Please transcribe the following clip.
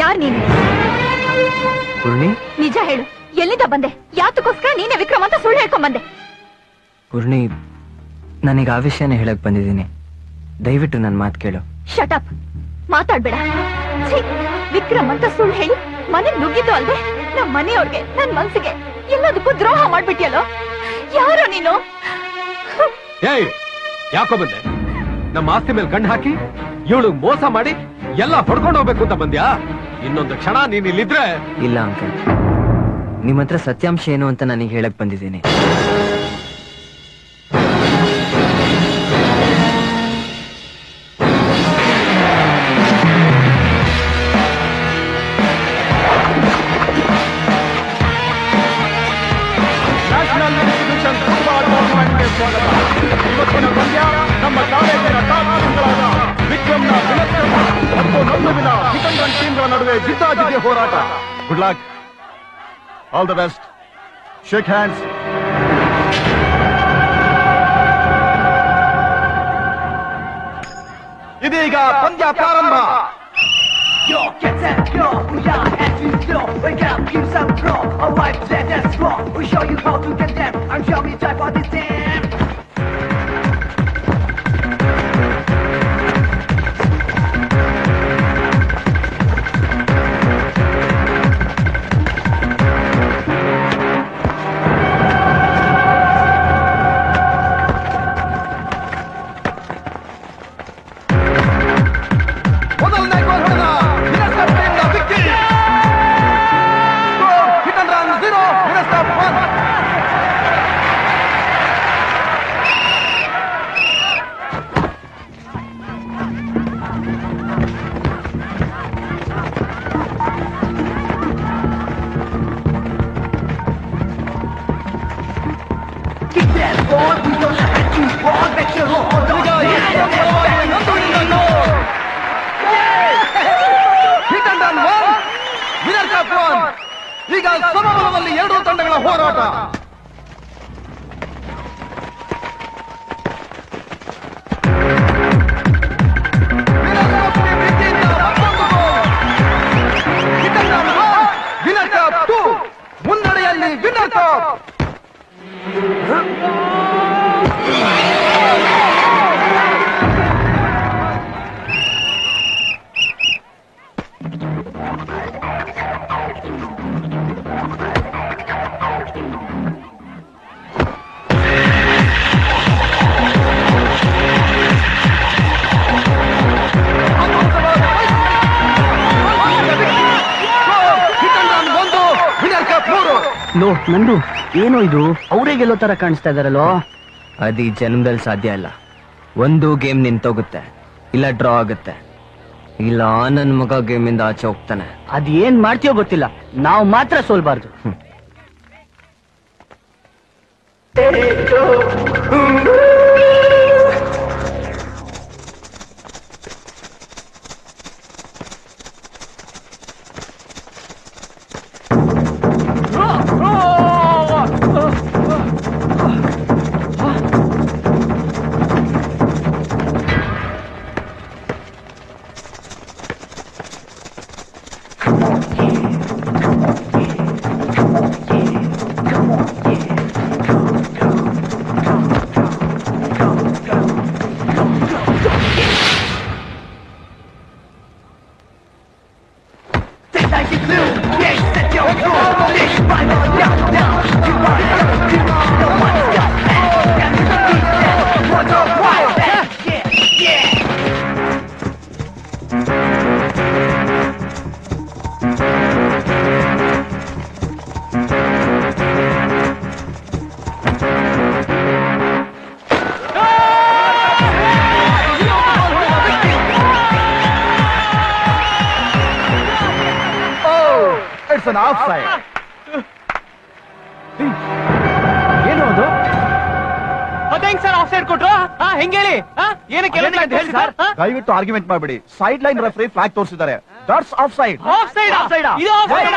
ಯಾರ್ ನೀನು? ಪೂರ್ಣಿ, ನಿಜ ಹೇಳು, ಎಲ್ಲಿಂದ ಬಂದೆ? ಯಾತಕ್ಕೋಸ್ಕರ ನೀನೇ ವಿಕ್ರಮ್ ಅಂತ ಸುಳ್ಳು ಹೇಳ್ಕೊಂಡ್ ಬಂದೆ? ಪೂರ್ಣಿ, ನನಗೆ ಆ ವಿಷಯನೇ ಹೇಳಕ್ ಬಂದಿದ್ದೀನಿ. ದಯವಿಟ್ಟು ನನ್ನ ಮಾತು ಕೇಳು. ಶಟಪ್, ಮಾತಾಡ್ಬೇಡ. ವಿಕ್ರಮ್ ಅಂತ ಸುಳ್ಳು ಹೇಳಿ ಮನೆ ನುಗ್ಗಿದ್ದು ಅಲ್ದೆ ನಮ್ಮ ಮನೆಯವ್ರಿಗೆ, ನನ್ ಮನ್ಸಿಗೆ ಎಲ್ಲದಕ್ಕೂ ದ್ರೋಹ ಮಾಡ್ಬಿಟ್ಟಿಯಲ್ಲೋ. ಯಾರೋ ನೀನು? ಯಾಕೋ ಬಂದೆ? ನಮ್ಮ ಆಸ್ತಿ ಮೇಲೆ ಕಣ್ಣು ಹಾಕಿ ಇವಳು ಮೋಸ ಮಾಡಿ ಎಲ್ಲ ಹೊಡ್ಕೊಂಡು ಹೋಗ್ಬೇಕು ಅಂತ ಬಂದ್ಯಾ? ಇನ್ನೊಂದು ಕ್ಷಣ ನೀನ್ ಇಲ್ಲಿದ್ರೆ. ಇಲ್ಲ ಅಂಕಲ್, ನಿಮ್ಮ ಹತ್ರ ಸತ್ಯಾಂಶ ಏನು ಅಂತ ನನಗೆ ಹೇಳಕ್ ಬಂದಿದ್ದೀನಿ. ಇವತ್ತಿನ ಪಂದ್ಯ ನಮ್ಮ ಕಾಲೇಜಿನ ಟಾಪ್ಗಳಾದ ವಿಕ್ರಮ್ನ ಮತ್ತು ನಮ್ಮವಿನ ಚಿಕನ್ ಟೀಮ್ಗಳ ನಡುವೆ ಜಿದ್ದಾಜಿದ್ದಿ ಹೋರಾಟ. Good luck, all the best, shake hands. ಇದೀಗ ಪಂದ್ಯ ಪ್ರಾರಂಭ. Yo, get that, yo, we are as we flow. Wake up, give some flow. A wipe that, that's wrong. We show you how to get them. I'm sure we try for this damn. ಈಗ ಸಮಬಲದಲ್ಲಿ ಎರಡೂ ತಂಡಗಳ ಹೋರಾಟ. Winner cup 2 ಮುನ್ನಡೆಯಲ್ಲಿ winner cup. ನಂದು ಏನೋ ಇದು, ಅವರೇ ಗೆಲ್ಲೋ ತರ ಕಾಣಿಸ್ತಾ ಇದಾರಲ್ಲೋ. ಅದು ಈ ಜನ್ಮದಲ್ಲಿ ಸಾಧ್ಯ ಇಲ್ಲ. ಒಂದು ಗೇಮ್ ನಿಂತೋಗುತ್ತೆ, ಇಲ್ಲ ಡ್ರಾ ಆಗುತ್ತೆ, ಇಲ್ಲ ನನ್ ಮಗ ಗೇಮ್ ಇಂದ ಆಚೆ ಹೋಗ್ತಾನೆ. ಅದ್ ಏನ್ ಮಾಡ್ತೀಯೋ ಗೊತ್ತಿಲ್ಲ, ನಾವು ಮಾತ್ರ ಸೋಲ್ಬಾರ್ದು. ಏನು ಅದು? ಅದೇಂಗ್ ಸರ್ ಆಫ್ ಸೈಡ್ ಕೊಟ್ರು? ಹೆಂಗ್ ಹೇಳಿ? ಏನಕ್ಕೆ ದಯವಿಟ್ಟು ಆರ್ಗ್ಯುಮೆಂಟ್ ಮಾಡಬೇಡಿ. ಸೈಡ್ ಲೈನ್ ರೆಫ್ರಿ ಫ್ಲಾಗ್ ತೋರಿಸಿದ್ದಾರೆ. That's of side. Of side ಇದು ಆಫ್ ಸೈಡ್.